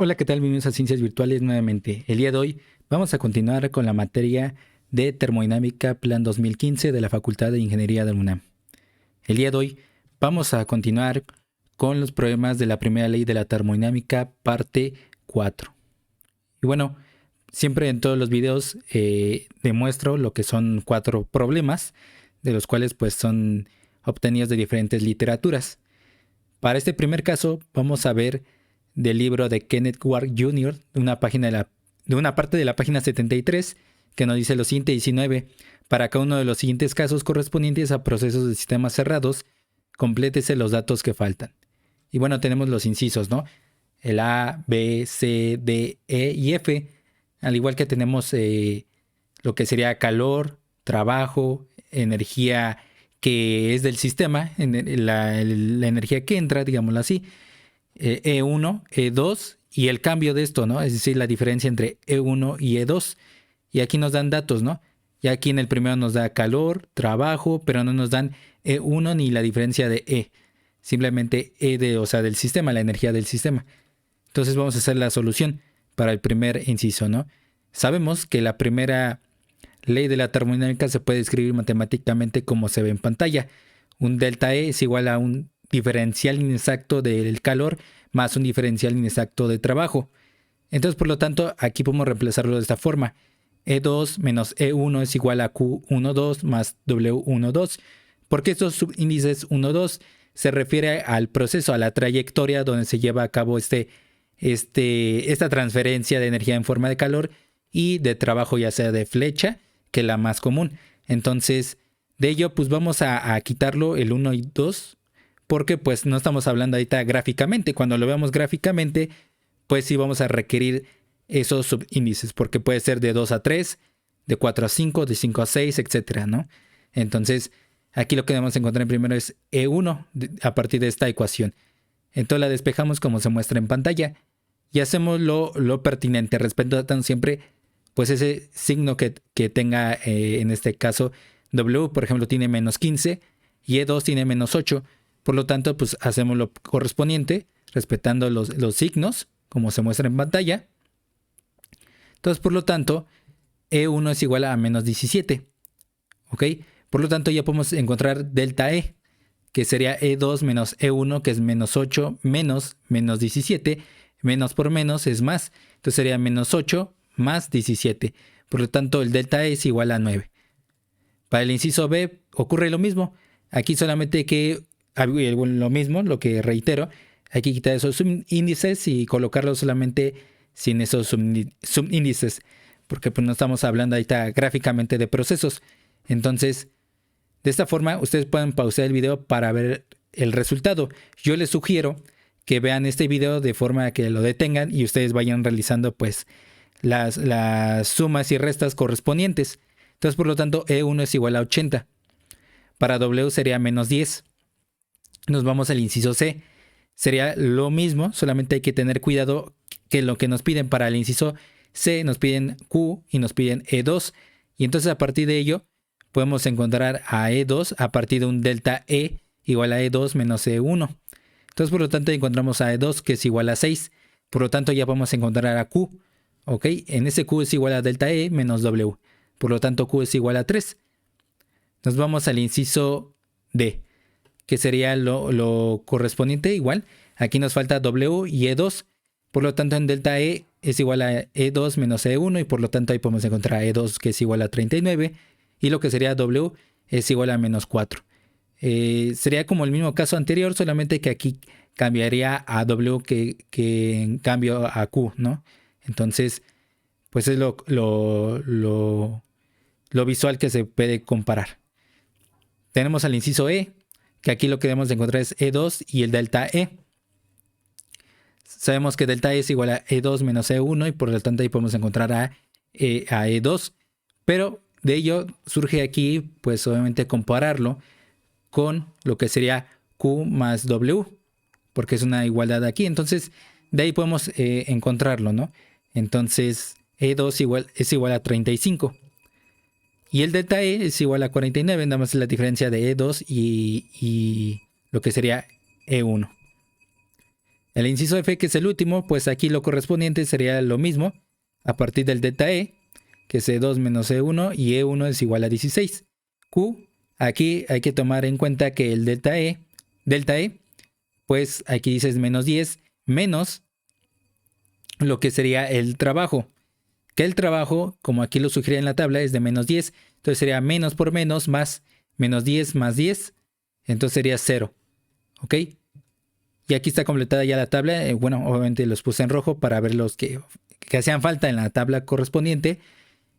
Hola, ¿qué tal? Bienvenidos a Ciencias Virtuales nuevamente. El día de hoy vamos a continuar con la materia de Termodinámica Plan 2015 de la Facultad de Ingeniería de la UNAM. El día de hoy vamos a continuar con los problemas de la primera ley de la termodinámica, parte 4. Y bueno, siempre en todos los videos demuestro lo que son 4 problemas, de los cuales pues son obtenidos de diferentes literaturas. Para este primer caso vamos a ver del libro de Kenneth Ward Jr., de una parte de la página 73, que nos dice lo siguiente: 19. Para cada uno de los siguientes casos correspondientes a procesos de sistemas cerrados, complétese los datos que faltan. Y bueno, tenemos los incisos, ¿no? El A, B, C, D, E y F, al igual que tenemos lo que sería calor, trabajo, energía que es del sistema, la energía que entra, digámoslo así, E1, E2 y el cambio de esto, ¿no? Es decir, la diferencia entre E1 y E2. Y aquí nos dan datos, ¿no? Y aquí en el primero nos da calor, trabajo, pero no nos dan E1 ni la diferencia de E. Simplemente o sea, del sistema, la energía del sistema. Entonces vamos a hacer la solución para el primer inciso, ¿no? Sabemos que la primera ley de la termodinámica se puede escribir matemáticamente como se ve en pantalla. Un delta E es igual a un diferencial inexacto del calor más un diferencial inexacto de trabajo. Entonces, por lo tanto, aquí podemos reemplazarlo de esta forma. E2 menos E1 es igual a Q12 más W12. Porque estos subíndices 1, 2 se refiere al proceso, a la trayectoria donde se lleva a cabo esta transferencia de energía en forma de calor y de trabajo, ya sea de flecha, que es la más común. Entonces, de ello, pues vamos a quitarlo el 1 y 2, porque pues no estamos hablando ahorita gráficamente. Cuando lo veamos gráficamente, pues sí vamos a requerir esos subíndices, porque puede ser de 2 a 3, de 4 a 5, de 5 a 6, etcétera, ¿no? Entonces, aquí lo que debemos encontrar primero es E1 a partir de esta ecuación. Entonces la despejamos como se muestra en pantalla y hacemos lo pertinente, respetando siempre pues ese signo que tenga, en este caso W, por ejemplo, tiene menos 15 y E2 tiene menos 8. Por lo tanto, pues hacemos lo correspondiente, respetando los signos, como se muestra en pantalla. Entonces, por lo tanto, E1 es igual a menos 17. ¿Ok? Por lo tanto, ya podemos encontrar delta E, que sería E2 menos E1, que es menos 8 menos 17. Menos por menos es más. Entonces sería menos 8 más 17. Por lo tanto, el delta E es igual a 9. Para el inciso B ocurre lo mismo. Aquí solamente que lo mismo, lo que reitero, hay que quitar esos subíndices y colocarlos solamente sin esos subíndices, porque pues no estamos hablando ahorita gráficamente de procesos. Entonces, de esta forma, ustedes pueden pausar el video para ver el resultado. Yo les sugiero que vean este video de forma que lo detengan y ustedes vayan realizando pues las sumas y restas correspondientes. Entonces, por lo tanto, E1 es igual a 80. Para W sería menos 10. Nos vamos al inciso C. Sería lo mismo, solamente hay que tener cuidado que lo que nos piden para el inciso C, nos piden Q y nos piden E2. Y entonces a partir de ello podemos encontrar a E2 a partir de un delta E igual a E2 menos E1. Entonces, por lo tanto, encontramos a E2 que es igual a 6. Por lo tanto, ya podemos encontrar a Q. ¿Ok? En ese Q es igual a delta E menos W. Por lo tanto, Q es igual a 3. Nos vamos al inciso D, que sería lo correspondiente igual. Aquí nos falta W y E2. Por lo tanto, en delta E es igual a E2 menos E1 y por lo tanto ahí podemos encontrar a E2 que es igual a 39 y lo que sería W es igual a menos 4. Sería como el mismo caso anterior, solamente que aquí cambiaría a W que en cambio a Q, ¿no? Entonces, pues es lo visual que se puede comparar. Tenemos al inciso E, que aquí lo que debemos de encontrar es E2 y el delta E. Sabemos que delta E es igual a E2 menos E1 y por lo tanto ahí podemos encontrar a E2. Pero de ello surge aquí, pues obviamente compararlo con lo que sería Q más W, porque es una igualdad aquí. Entonces, de ahí podemos encontrarlo, ¿no? Entonces, E2 es igual a 35. Y el delta E es igual a 49, nada más la diferencia de E2 y lo que sería E1. El inciso F, que es el último, pues aquí lo correspondiente sería lo mismo a partir del delta E, que es E2 menos E1 y E1 es igual a 16. Q, aquí hay que tomar en cuenta que el delta E, pues aquí dice es menos 10 menos lo que sería el trabajo. Que el trabajo, como aquí lo sugiere en la tabla, es de menos 10. Entonces sería menos por menos más menos 10 más 10. Entonces sería 0. ¿Ok? Y aquí está completada ya la tabla. Bueno, obviamente los puse en rojo para ver los que hacían falta en la tabla correspondiente.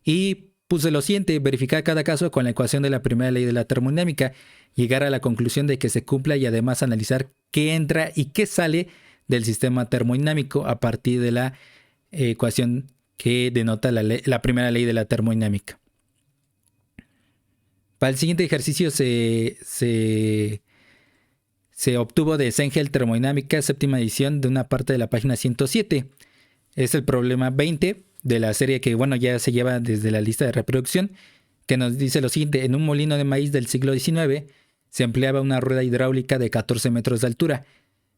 Y puse lo siguiente: verificar cada caso con la ecuación de la primera ley de la termodinámica, llegar a la conclusión de que se cumpla y además analizar qué entra y qué sale del sistema termodinámico a partir de la ecuación que denota la primera ley de la termodinámica. Para el siguiente ejercicio se obtuvo de Sengel Termodinámica, séptima edición, de una parte de la página 107. Es el problema 20 de la serie que, bueno, ya se lleva desde la lista de reproducción, que nos dice lo siguiente: en un molino de maíz del siglo XIX se empleaba una rueda hidráulica de 14 metros de altura.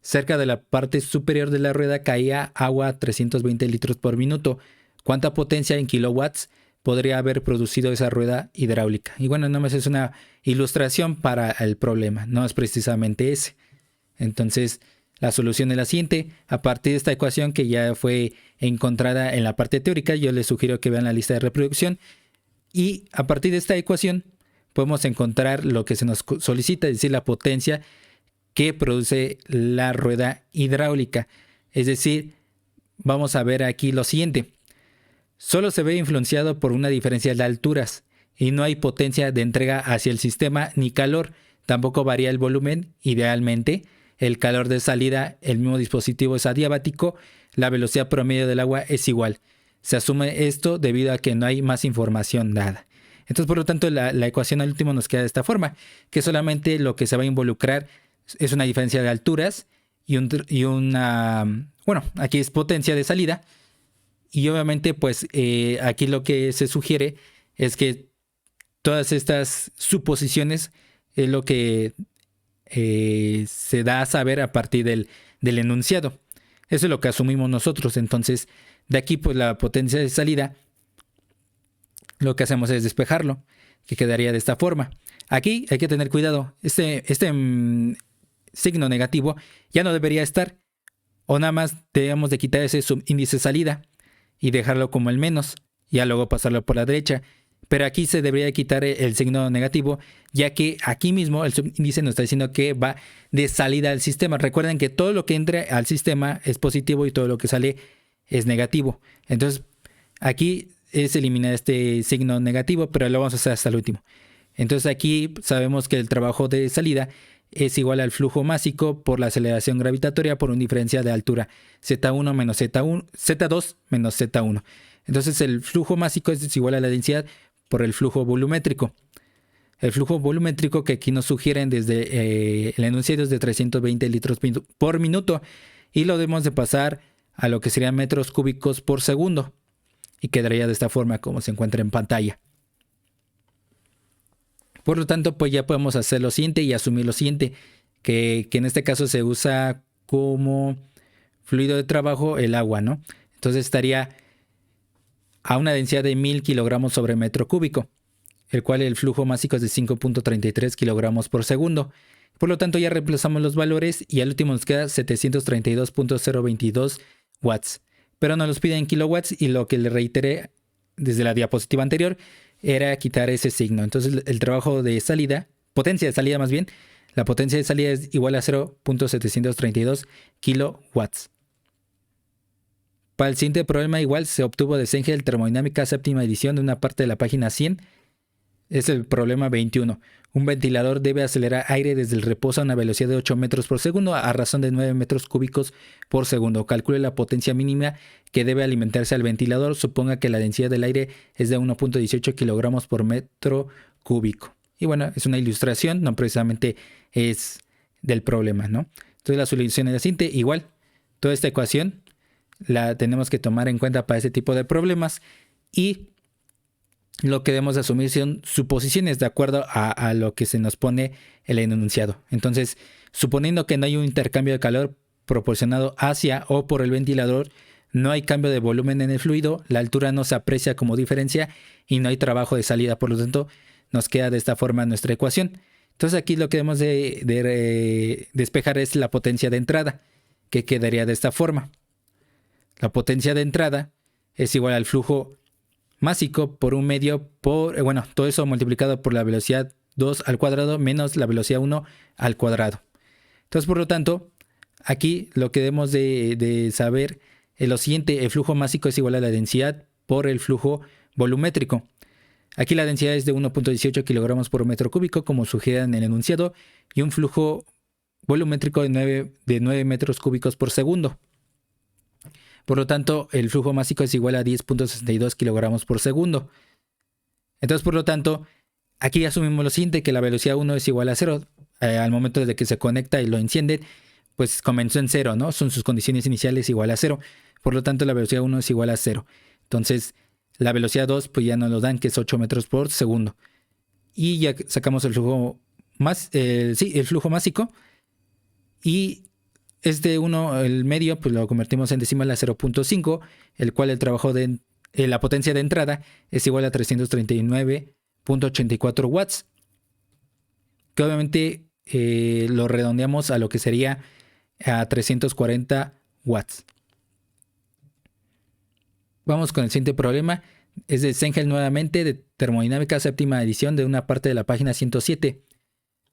Cerca de la parte superior de la rueda caía agua a 320 litros por minuto. ¿Cuánta potencia en kilowatts podría haber producido esa rueda hidráulica? Y bueno, nomás es una ilustración para el problema, no es precisamente ese. Entonces, la solución es la siguiente: a partir de esta ecuación que ya fue encontrada en la parte teórica, yo les sugiero que vean la lista de reproducción, y a partir de esta ecuación podemos encontrar lo que se nos solicita, es decir, la potencia que produce la rueda hidráulica. Es decir, vamos a ver aquí lo siguiente: solo se ve influenciado por una diferencia de alturas y no hay potencia de entrega hacia el sistema ni calor. Tampoco varía el volumen. Idealmente, el calor de salida, el mismo dispositivo es adiabático, la velocidad promedio del agua es igual. Se asume esto debido a que no hay más información dada. Entonces, por lo tanto, la ecuación al último nos queda de esta forma, que solamente lo que se va a involucrar es una diferencia de alturas y una... Bueno, aquí es potencia de salida. Y obviamente, pues aquí lo que se sugiere es que todas estas suposiciones es lo que se da a saber a partir del enunciado. Eso es lo que asumimos nosotros. Entonces, de aquí, pues la potencia de salida, lo que hacemos es despejarlo, que quedaría de esta forma. Aquí hay que tener cuidado. Este signo negativo ya no debería estar, o nada más debemos de quitar ese subíndice salida y dejarlo como el menos, ya luego pasarlo por la derecha. Pero aquí se debería quitar el signo negativo, ya que aquí mismo el subíndice nos está diciendo que va de salida al sistema. Recuerden que todo lo que entra al sistema es positivo y todo lo que sale es negativo. Entonces aquí es eliminar este signo negativo, pero lo vamos a hacer hasta el último. Entonces aquí sabemos que el trabajo de salida es igual al flujo másico por la aceleración gravitatoria por un diferencial de altura Z1 menos Z2 menos Z1. Entonces el flujo másico es igual a la densidad por el flujo volumétrico. El flujo volumétrico que aquí nos sugieren desde el enunciado es de 320 litros por minuto y lo debemos de pasar a lo que serían metros cúbicos por segundo y quedaría de esta forma como se encuentra en pantalla. Por lo tanto, pues ya podemos hacer lo siguiente y asumir lo siguiente, que en este caso se usa como fluido de trabajo el agua, ¿no? Entonces estaría a una densidad de 1000 kilogramos sobre metro cúbico, el cual el flujo másico es de 5.33 kilogramos por segundo. Por lo tanto, ya reemplazamos los valores y al último nos queda 732.022 watts. Pero nos los piden en kilowatts y lo que le reiteré desde la diapositiva anterior era quitar ese signo. Entonces el trabajo de salida, potencia de salida más bien, la potencia de salida es igual a 0.732 kilowatts. Para el siguiente problema igual se obtuvo de Sengel Termodinámica, séptima edición, de una parte de la página 100. Es el problema 21. Un ventilador debe acelerar aire desde el reposo a una velocidad de 8 metros por segundo a razón de 9 metros cúbicos por segundo. Calcule la potencia mínima que debe alimentarse al ventilador. Suponga que la densidad del aire es de 1.18 kilogramos por metro cúbico. Y bueno, es una ilustración, no precisamente es del problema, ¿no? Entonces la solución es la siguiente. Igual, toda esta ecuación la tenemos que tomar en cuenta para este tipo de problemas y lo que debemos asumir son suposiciones de acuerdo a lo que se nos pone el enunciado. Entonces, suponiendo que no hay un intercambio de calor, proporcionado hacia o por el ventilador, no hay cambio de volumen en el fluido, la altura no se aprecia como diferencia y no hay trabajo de salida. Por lo tanto, nos queda de esta forma nuestra ecuación. Entonces aquí lo que debemos de despejar es la potencia de entrada, que quedaría de esta forma. La potencia de entrada es igual al flujo másico por un medio por, todo eso multiplicado por la velocidad 2 al cuadrado menos la velocidad 1 al cuadrado. Entonces, por lo tanto, aquí lo que debemos de saber es lo siguiente: el flujo másico es igual a la densidad por el flujo volumétrico. Aquí la densidad es de 1.18 kilogramos por metro cúbico, como sugiere en el enunciado, y un flujo volumétrico de 9 metros cúbicos por segundo. Por lo tanto, el flujo másico es igual a 10.62 kilogramos por segundo. Entonces, por lo tanto, aquí asumimos lo siguiente, que la velocidad 1 es igual a 0. Al momento de que se conecta y lo enciende, pues comenzó en 0, ¿no? Son sus condiciones iniciales igual a 0. Por lo tanto, la velocidad 1 es igual a 0. Entonces, la velocidad 2, pues ya nos lo dan, que es 8 metros por segundo. Y ya sacamos el flujo el flujo másico. Y este 1, el medio, pues lo convertimos en decimal a 0.5, el cual el trabajo de la potencia de entrada es igual a 339.84 watts. Que obviamente lo redondeamos a lo que sería a 340 watts. Vamos con el siguiente problema. Es de Zengel nuevamente, de termodinámica, séptima edición, de una parte de la página 107.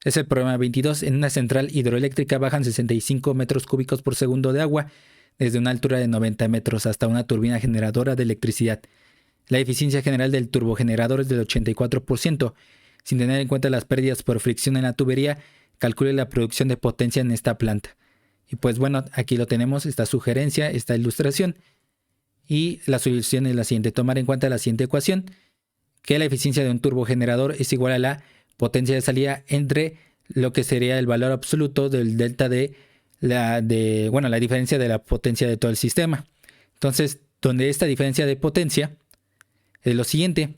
Es el problema 22. En una central hidroeléctrica bajan 65 metros cúbicos por segundo de agua desde una altura de 90 metros hasta una turbina generadora de electricidad. La eficiencia general del turbogenerador es del 84%. Sin tener en cuenta las pérdidas por fricción en la tubería, calcule la producción de potencia en esta planta. Y pues bueno, aquí lo tenemos, esta sugerencia, esta ilustración. Y la solución es la siguiente: tomar en cuenta la siguiente ecuación, que la eficiencia de un turbogenerador es igual a la potencia de salida entre lo que sería el valor absoluto del delta de la diferencia de la potencia de todo el sistema. Entonces, donde esta diferencia de potencia es lo siguiente,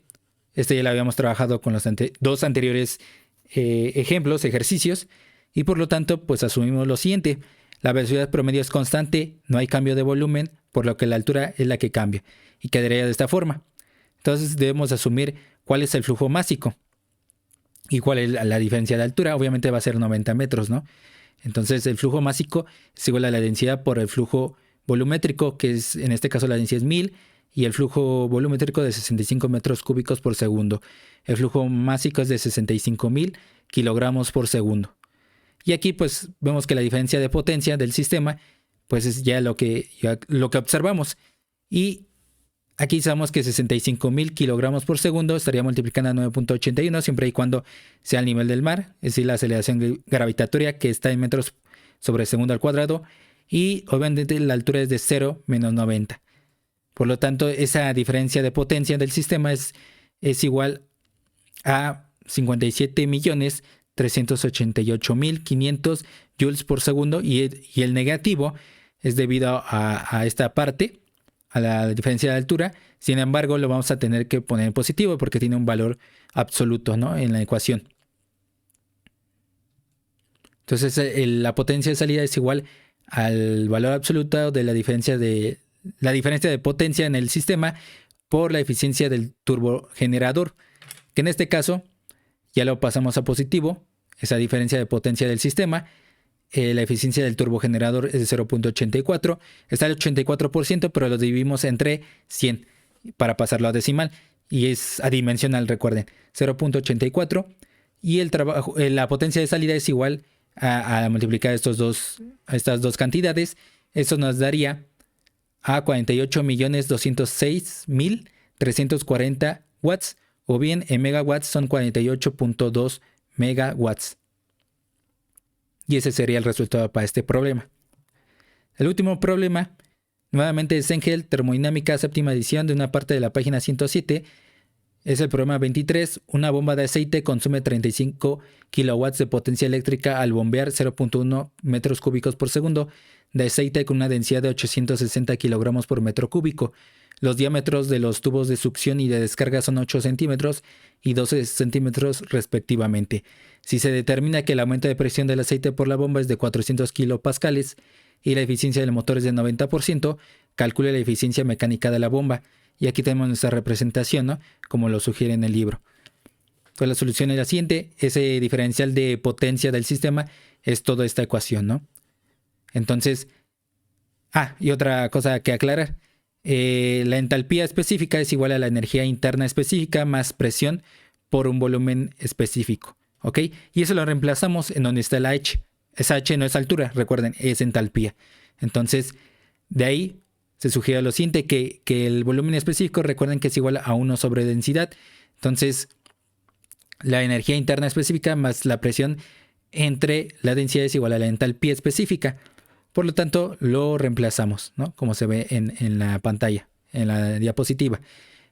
ya lo habíamos trabajado con los dos anteriores ejercicios, y por lo tanto, pues asumimos lo siguiente: la velocidad promedio es constante, no hay cambio de volumen, por lo que la altura es la que cambia, y quedaría de esta forma. Entonces debemos asumir cuál es el flujo másico y cuál es la diferencia de altura. Obviamente va a ser 90 metros, ¿no? Entonces el flujo másico es igual a la densidad por el flujo volumétrico, que es, en este caso la densidad es 1000, y el flujo volumétrico de 65 metros cúbicos por segundo. El flujo másico es de 65.000 kilogramos por segundo. Y aquí pues vemos que la diferencia de potencia del sistema pues es ya lo que observamos. Y aquí sabemos que 65.000 kilogramos por segundo estaría multiplicando a 9.81 siempre y cuando sea al nivel del mar, es decir, la aceleración gravitatoria, que está en metros sobre segundo al cuadrado, y obviamente la altura es de 0 menos 90. Por lo tanto, esa diferencia de potencia del sistema es igual a 57.388.500 joules por segundo, y el negativo es debido a esta parte, a la diferencia de altura. Sin embargo, lo vamos a tener que poner en positivo porque tiene un valor absoluto, ¿no?, en la ecuación. Entonces, la potencia de salida es igual al valor absoluto de la diferencia de potencia en el sistema por la eficiencia del turbogenerador, que en este caso ya lo pasamos a positivo, esa diferencia de potencia del sistema. La eficiencia del turbogenerador es de 0.84, está el 84%, pero lo dividimos entre 100 para pasarlo a decimal, y es adimensional, recuerden, 0.84, y la potencia de salida es igual a multiplicar estas dos cantidades. Eso nos daría a 48.206.340 watts, o bien en megawatts son 48.2 megawatts. Y ese sería el resultado para este problema. El último problema, nuevamente de Zengel, termodinámica, séptima edición, de una parte de la página 107. Es el problema 23. Una bomba de aceite consume 35 kilowatts de potencia eléctrica al bombear 0.1 metros cúbicos por segundo de aceite con una densidad de 860 kilogramos por metro cúbico. Los diámetros de los tubos de succión y de descarga son 8 centímetros y 12 centímetros respectivamente. Si se determina que el aumento de presión del aceite por la bomba es de 400 kilopascales, y la eficiencia del motor es de 90%, calcule la eficiencia mecánica de la bomba. Y aquí tenemos nuestra representación, ¿no? Como lo sugiere en el libro. Entonces la solución es la siguiente. Ese diferencial de potencia del sistema es toda esta ecuación, ¿no? Entonces, y otra cosa que aclarar. La entalpía específica es igual a la energía interna específica más presión por un volumen específico, ¿ok? Y eso lo reemplazamos en donde está la H. Esa H no es altura, recuerden, es entalpía. Entonces, de ahí se sugiere lo siguiente, que el volumen específico, recuerden que es igual a 1 sobre densidad. Entonces, la energía interna específica más la presión entre la densidad es igual a la entalpía específica. Por lo tanto, lo reemplazamos, ¿no? Como se ve en la pantalla, en la diapositiva.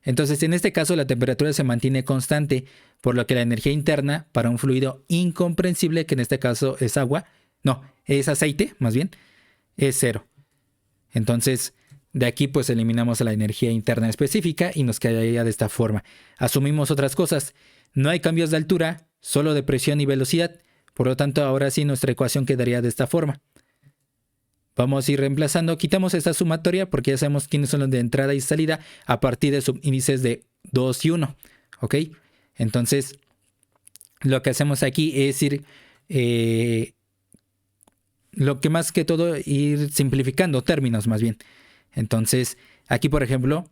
Entonces, en este caso, la temperatura se mantiene constante, por lo que la energía interna para un fluido incomprensible, que en este caso es agua, no, es aceite, más bien, es 0. Entonces, de aquí pues eliminamos la energía interna específica y nos quedaría de esta forma. Asumimos otras cosas. No hay cambios de altura, solo de presión y velocidad. Por lo tanto, ahora sí nuestra ecuación quedaría de esta forma. Vamos a ir reemplazando. Quitamos esta sumatoria porque ya sabemos quiénes son los de entrada y salida a partir de subíndices de 2 y 1. ¿Ok? Entonces, lo que hacemos aquí es ir... lo que más que todo ir simplificando términos más bien. Entonces, aquí por ejemplo,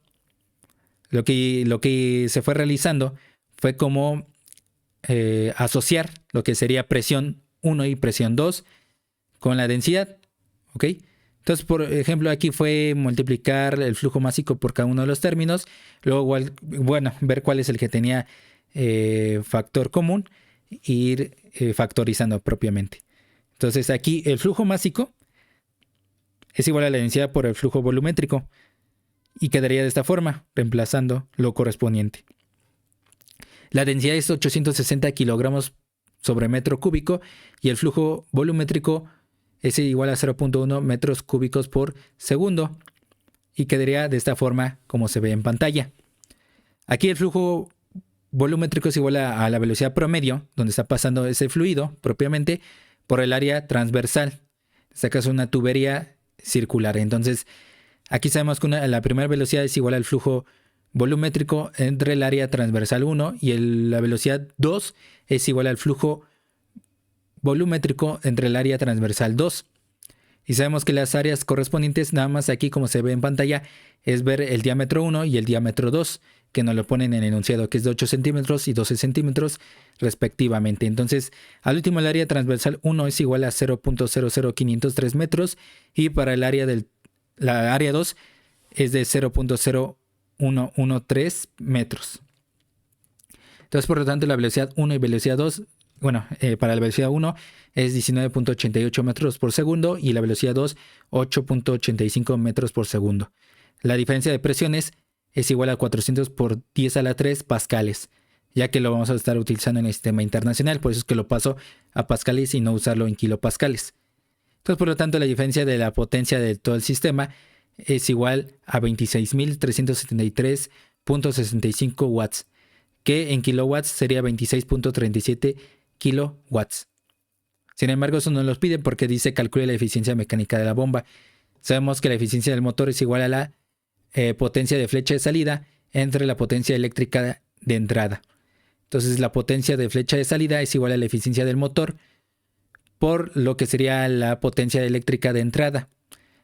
lo que se fue realizando fue como asociar lo que sería presión 1 y presión 2 con la densidad, ¿ok? Entonces, por ejemplo, aquí fue multiplicar el flujo másico por cada uno de los términos, luego, bueno, ver cuál es el que tenía factor común e ir factorizando propiamente. Entonces, aquí el flujo másico es igual a la densidad por el flujo volumétrico y quedaría de esta forma, reemplazando lo correspondiente. La densidad es 860 kilogramos sobre metro cúbico y el flujo volumétrico es igual a 0.1 metros cúbicos por segundo y quedaría de esta forma como se ve en pantalla. Aquí el flujo volumétrico es igual a la velocidad promedio, donde está pasando ese fluido propiamente, por el área transversal. En este caso una tubería circular. Entonces, aquí sabemos que la primera velocidad es igual al flujo volumétrico entre el área transversal 1 y la velocidad 2 es igual al flujo volumétrico entre el área transversal 2. Y sabemos que las áreas correspondientes, nada más aquí como se ve en pantalla, es ver el diámetro 1 y el diámetro 2, que nos lo ponen en el enunciado, que es de 8 centímetros y 12 centímetros respectivamente. Entonces, al último, el área transversal 1 es igual a 0.00503 metros y para el área la área 2 es de 0.0113 metros. Entonces, por lo tanto, la velocidad 1 y velocidad 2, para la velocidad 1 es 19.88 metros por segundo y la velocidad 2, 8.85 metros por segundo. La diferencia de presiones es igual a 400 por 10 a la 3 pascales, ya que lo vamos a estar utilizando en el sistema internacional, por eso es que lo paso a pascales y no usarlo en kilopascales. Entonces, por lo tanto, la diferencia de la potencia de todo el sistema es igual a 26.373.65 watts, que en kilowatts sería 26.37 kilowatts. Sin embargo, eso no nos piden porque dice calcule la eficiencia mecánica de la bomba. Sabemos que la eficiencia del motor es igual a la potencia de flecha de salida entre la potencia eléctrica de entrada. Entonces, la potencia de flecha de salida es igual a la eficiencia del motor por lo que sería la potencia eléctrica de entrada.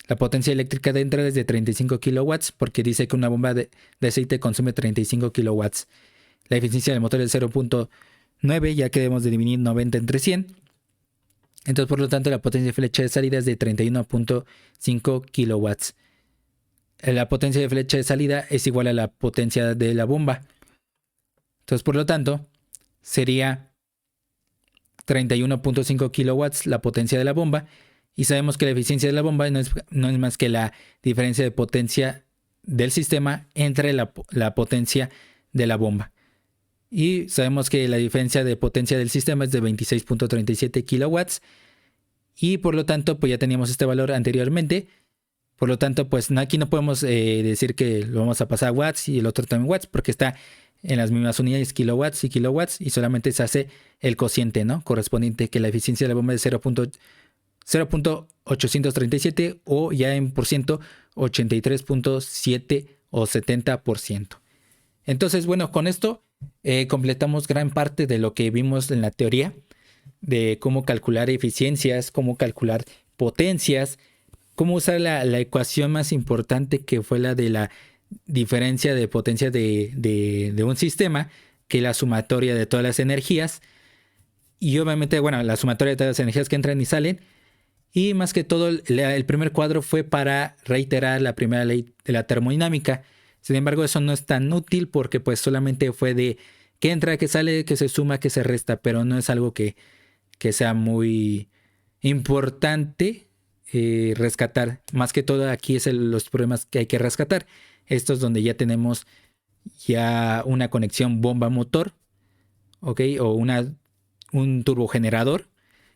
La potencia eléctrica de entrada es de 35 kilowatts porque dice que una bomba de aceite consume 35 kilowatts. La eficiencia del motor es 0.9, ya que debemos de dividir 90 entre 100. Entonces, por lo tanto, la potencia de flecha de salida es de 31.5 kilowatts. La potencia de flecha de salida es igual a la potencia de la bomba. Entonces, por lo tanto, sería 31.5 kilowatts la potencia de la bomba. Y sabemos que la eficiencia de la bomba no es más que la diferencia de potencia del sistema entre la potencia de la bomba. Y sabemos que la diferencia de potencia del sistema es de 26.37 kilowatts. Y por lo tanto, pues ya teníamos este valor anteriormente. Por lo tanto, pues aquí no podemos decir que lo vamos a pasar a watts y el otro también watts, porque está en las mismas unidades kilowatts y solamente se hace el cociente, ¿no? Correspondiente, que la eficiencia de la bomba es 0.837 o ya en por ciento 83.7 o 70%. Entonces, bueno, con esto completamos gran parte de lo que vimos en la teoría de cómo calcular eficiencias, cómo calcular potencias, cómo usar la ecuación más importante, que fue la de la diferencia de potencia de un sistema, que es la sumatoria de todas las energías. Y obviamente, bueno, la sumatoria de todas las energías que entran y salen. Y más que todo, el primer cuadro fue para reiterar la primera ley de la termodinámica. Sin embargo, eso no es tan útil porque pues solamente fue de que entra, que sale, que se suma, que se resta, pero no es algo que sea muy importante rescatar. Más que todo aquí es los problemas que hay que rescatar. Estos donde ya tenemos ya una conexión bomba-motor, ¿ok? O un turbogenerador.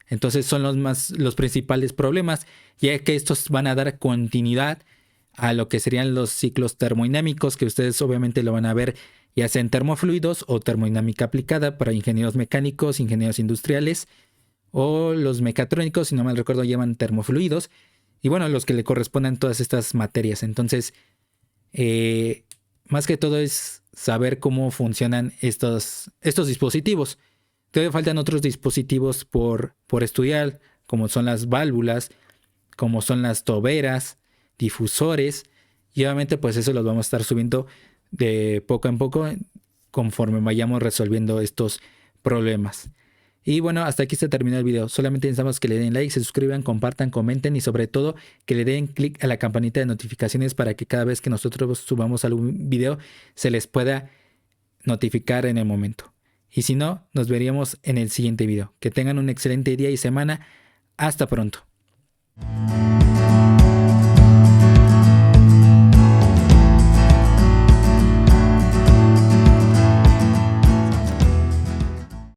Entonces son los principales problemas, ya que estos van a dar continuidad a lo que serían los ciclos termodinámicos, que ustedes obviamente lo van a ver ya sea en termofluidos o termodinámica aplicada para ingenieros mecánicos, ingenieros industriales, o los mecatrónicos, si no mal recuerdo, llevan termofluidos, y bueno, los que le correspondan todas estas materias. Entonces, más que todo es saber cómo funcionan estos dispositivos. Todavía faltan otros dispositivos por estudiar, como son las válvulas, como son las toberas, difusores, y obviamente pues eso los vamos a estar subiendo de poco en poco conforme vayamos resolviendo estos problemas. Y bueno, hasta aquí se terminó el video. Solamente necesitamos que le den like, se suscriban, compartan, comenten y sobre todo que le den clic a la campanita de notificaciones para que cada vez que nosotros subamos algún video se les pueda notificar en el momento. Y si no, nos veríamos en el siguiente video. Que tengan un excelente día y semana. Hasta pronto.